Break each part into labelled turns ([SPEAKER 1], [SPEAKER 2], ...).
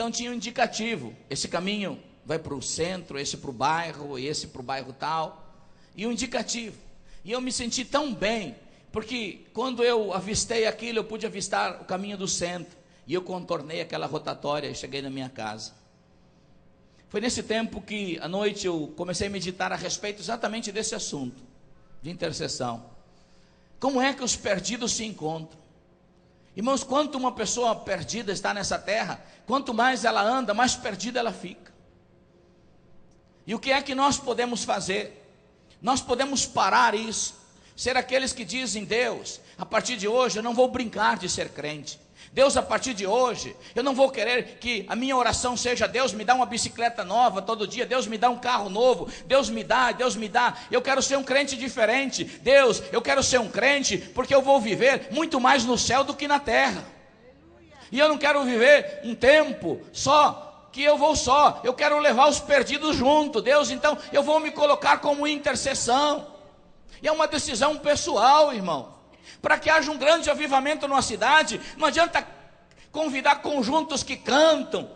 [SPEAKER 1] Então tinha um indicativo, esse caminho vai para o centro, esse para o bairro, esse para o bairro tal, e um indicativo. E eu me senti tão bem, porque quando eu avistei aquilo, eu pude avistar o caminho do centro, e eu contornei aquela rotatória e cheguei na minha casa. Foi nesse tempo que, à noite, eu comecei a meditar a respeito exatamente desse assunto, de intercessão. Como é que os perdidos se encontram? Irmãos, quanto uma pessoa perdida está nessa terra, quanto mais ela anda, mais perdida ela fica. E o que é que nós podemos fazer? Nós podemos parar isso, ser aqueles que dizem: Deus, a partir de hoje eu não vou brincar de ser crente. Deus, a partir de hoje, eu não vou querer que a minha oração seja: Deus me dá uma bicicleta nova todo dia, Deus me dá um carro novo, Deus me dá, eu quero ser um crente diferente. Deus, eu quero ser um crente porque eu vou viver muito mais no céu do que na terra. E eu não quero viver um tempo só, que eu vou só, eu quero levar os perdidos junto. Deus, então eu vou me colocar como intercessão. E é uma decisão pessoal, irmão. Para que haja um grande avivamento numa cidade, não adianta convidar conjuntos que cantam,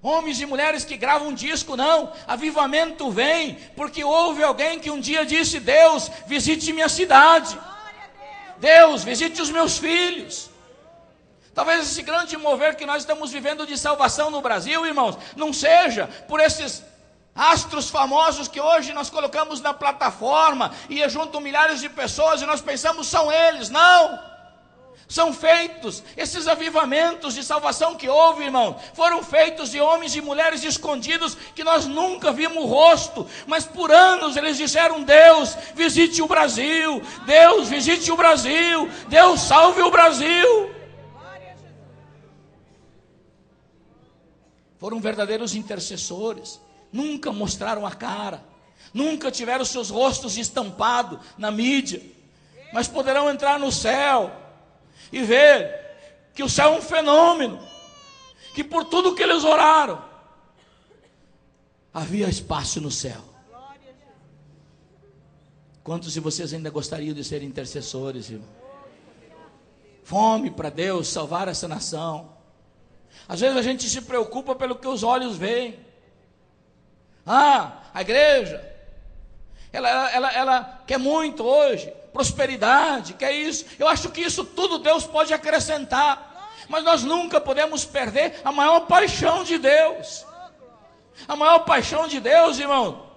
[SPEAKER 1] homens e mulheres que gravam disco, não. Avivamento vem porque houve alguém que um dia disse: Deus, visite minha cidade, Deus, visite os meus filhos. Talvez esse grande mover que nós estamos vivendo de salvação no Brasil, irmãos, não seja por esses astros famosos que hoje nós colocamos na plataforma e juntam milhares de pessoas e nós pensamos são eles. Não, são feitos, esses avivamentos de salvação que houve, irmão, foram feitos de homens e mulheres escondidos que nós nunca vimos o rosto, mas por anos eles disseram: Deus, visite o Brasil, Deus, visite o Brasil, Deus, salve o Brasil. Foram verdadeiros intercessores. Nunca mostraram a cara, nunca tiveram seus rostos estampados na mídia, mas poderão entrar no céu e ver que o céu é um fenômeno, que por tudo que eles oraram, havia espaço no céu. Quantos de vocês ainda gostariam de ser intercessores, irmão? Fome para Deus salvar essa nação. Às vezes a gente se preocupa pelo que os olhos veem. A igreja, ela quer muito hoje, prosperidade, quer isso. Eu acho que isso tudo Deus pode acrescentar, mas nós nunca podemos perder a maior paixão de Deus. A maior paixão de Deus, irmão,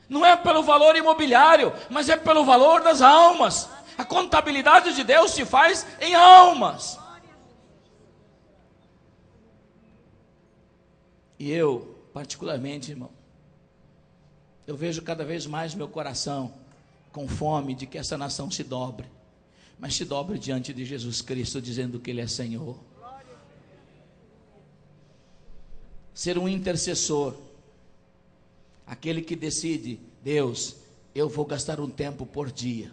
[SPEAKER 1] não é pelo valor imobiliário, mas é pelo valor das almas. A contabilidade de Deus se faz em almas. E eu, particularmente, irmão, eu vejo cada vez mais meu coração com fome de que essa nação se dobre, mas se dobre diante de Jesus Cristo, dizendo que Ele é Senhor. Ser um intercessor, aquele que decide: Deus, eu vou gastar um tempo por dia,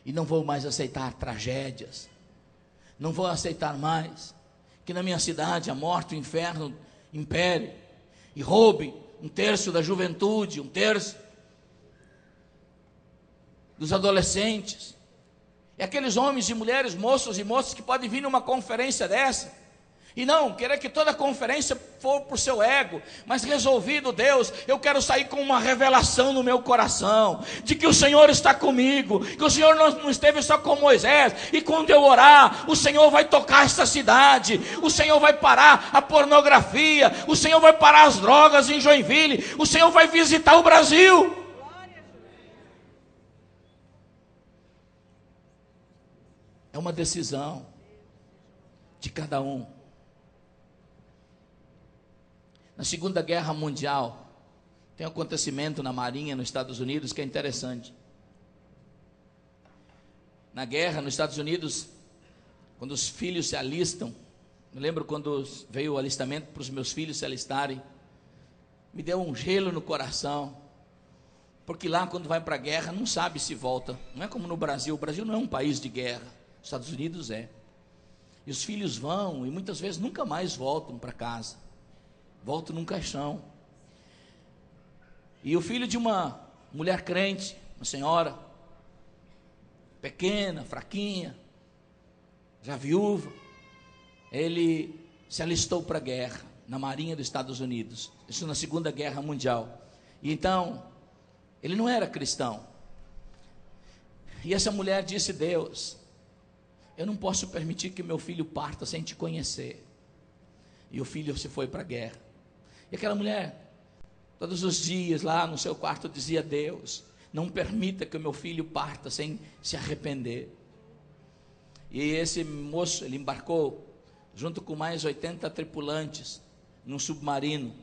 [SPEAKER 1] e não vou mais aceitar tragédias, não vou aceitar mais que na minha cidade a morte, o inferno impere e roube um terço da juventude, um terço dos adolescentes. É aqueles homens e mulheres, moços e moças que podem vir numa conferência dessa e não querer que toda a conferência for por seu ego, mas resolvido: Deus, eu quero sair com uma revelação no meu coração, de que o Senhor está comigo, que o Senhor não esteve só com Moisés, e quando eu orar, o Senhor vai tocar esta cidade, o Senhor vai parar a pornografia, o Senhor vai parar as drogas em Joinville, o Senhor vai visitar o Brasil. É uma decisão de cada um. Na Segunda Guerra Mundial, tem um acontecimento na Marinha, nos Estados Unidos, que é interessante. Na guerra, nos Estados Unidos, quando os filhos se alistam, me lembro quando veio o alistamento para os meus filhos se alistarem, me deu um gelo no coração, porque lá quando vai para a guerra, não sabe se volta. Não é como no Brasil, o Brasil não é um país de guerra, os Estados Unidos é. E os filhos vão, e muitas vezes nunca mais voltam para casa. Volto num caixão. E o filho de uma mulher crente, uma senhora, pequena, fraquinha, já viúva, ele se alistou para a guerra. na Marinha dos Estados Unidos, isso na Segunda Guerra Mundial. E então, ele não era cristão. E essa mulher disse: Deus, eu não posso permitir que meu filho parta sem te conhecer. E o filho se foi para a guerra. E aquela mulher, todos os dias lá no seu quarto, dizia: Deus, não permita que o meu filho parta sem se arrepender. E esse moço, ele embarcou junto com mais 80 tripulantes num submarino.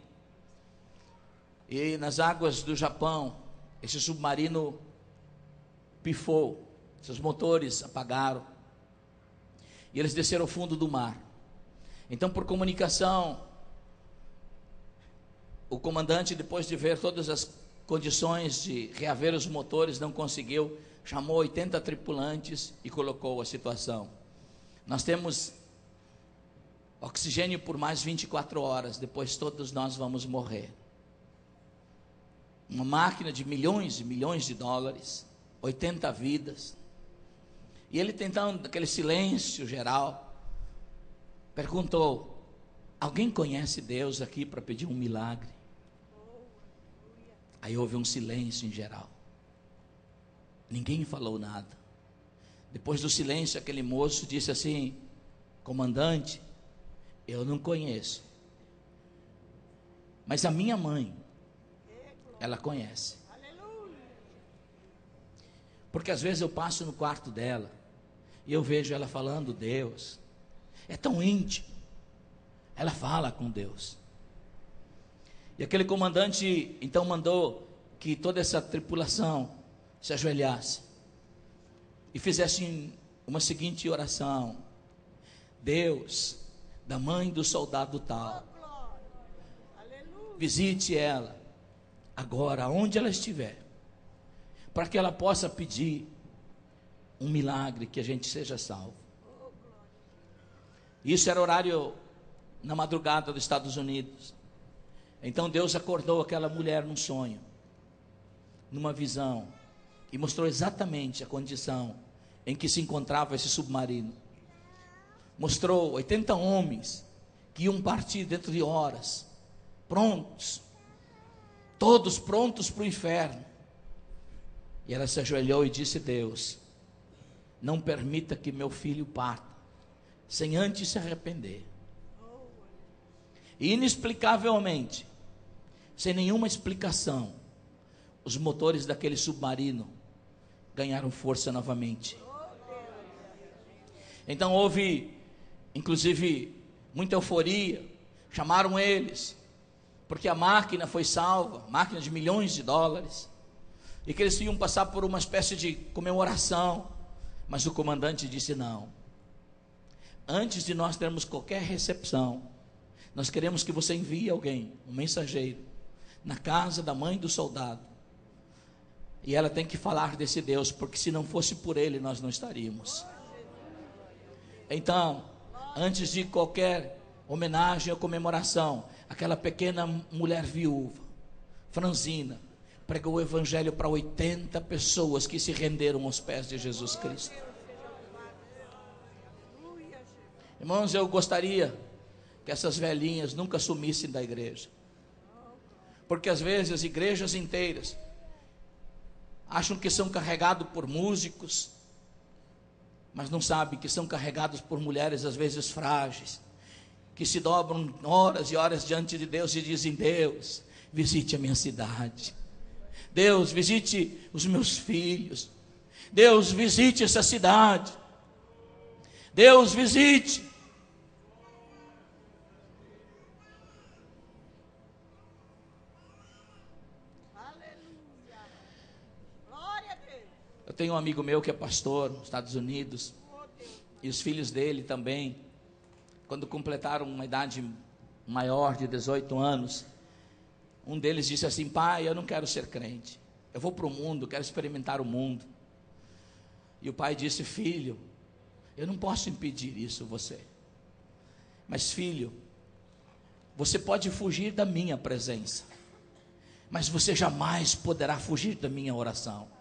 [SPEAKER 1] E nas águas do Japão, esse submarino pifou, seus motores apagaram. E eles desceram ao fundo do mar. Então, por comunicação, o comandante, depois de ver todas as condições de reaver os motores, não conseguiu, chamou 80 tripulantes e colocou a situação: nós temos oxigênio por mais 24 horas, depois todos nós vamos morrer. Uma máquina de milhões e milhões de dólares, 80 vidas. E ele, tentando aquele silêncio geral, perguntou: alguém conhece Deus aqui para pedir um milagre? Aí houve um silêncio em geral. Ninguém falou nada. Depois do silêncio, aquele moço disse assim: comandante, eu não conheço, mas a minha mãe, ela conhece. Porque às vezes eu passo no quarto dela e eu vejo ela falando Deus. É tão íntimo. Ela fala com Deus. E aquele comandante então mandou que toda essa tripulação se ajoelhasse e fizesse uma seguinte oração: Deus, da mãe do soldado tal, visite ela agora, onde ela estiver, para que ela possa pedir um milagre, que a gente seja salvo. Isso era horário na madrugada dos Estados Unidos. Então Deus acordou aquela mulher num sonho, numa visão, e mostrou exatamente a condição em que se encontrava esse submarino. Mostrou 80 homens que iam partir dentro de horas, prontos, todos prontos para o inferno. E ela se ajoelhou e disse: Deus, não permita que meu filho parta sem antes se arrepender. E inexplicavelmente, sem nenhuma explicação, os motores daquele submarino ganharam força novamente. Então houve, inclusive, muita euforia. Chamaram eles, porque a máquina foi salva, máquina de milhões de dólares, e que eles iam passar por uma espécie de comemoração. Mas o comandante disse: não, antes de nós termos qualquer recepção, nós queremos que você envie alguém, um mensageiro, na casa da mãe do soldado, e ela tem que falar desse Deus, porque se não fosse por ele, nós não estaríamos. Então, antes de qualquer homenagem ou comemoração, aquela pequena mulher viúva, franzina, pregou o evangelho para 80 pessoas que se renderam aos pés de Jesus Cristo. Irmãos, eu gostaria que essas velhinhas nunca sumissem da igreja, porque às vezes as igrejas inteiras acham que são carregados por músicos, mas não sabem que são carregados por mulheres às vezes frágeis, que se dobram horas e horas diante de Deus e dizem: Deus, visite a minha cidade. Deus, visite os meus filhos. Deus, visite essa cidade. Deus, visite. Eu tenho um amigo meu que é pastor nos Estados Unidos, e os filhos dele também, quando completaram uma idade maior de 18 anos, um deles disse assim: pai, eu não quero ser crente, eu vou para o mundo, quero experimentar o mundo. E o pai disse: filho, eu não posso impedir isso você, mas filho, você pode fugir da minha presença, mas você jamais poderá fugir da minha oração.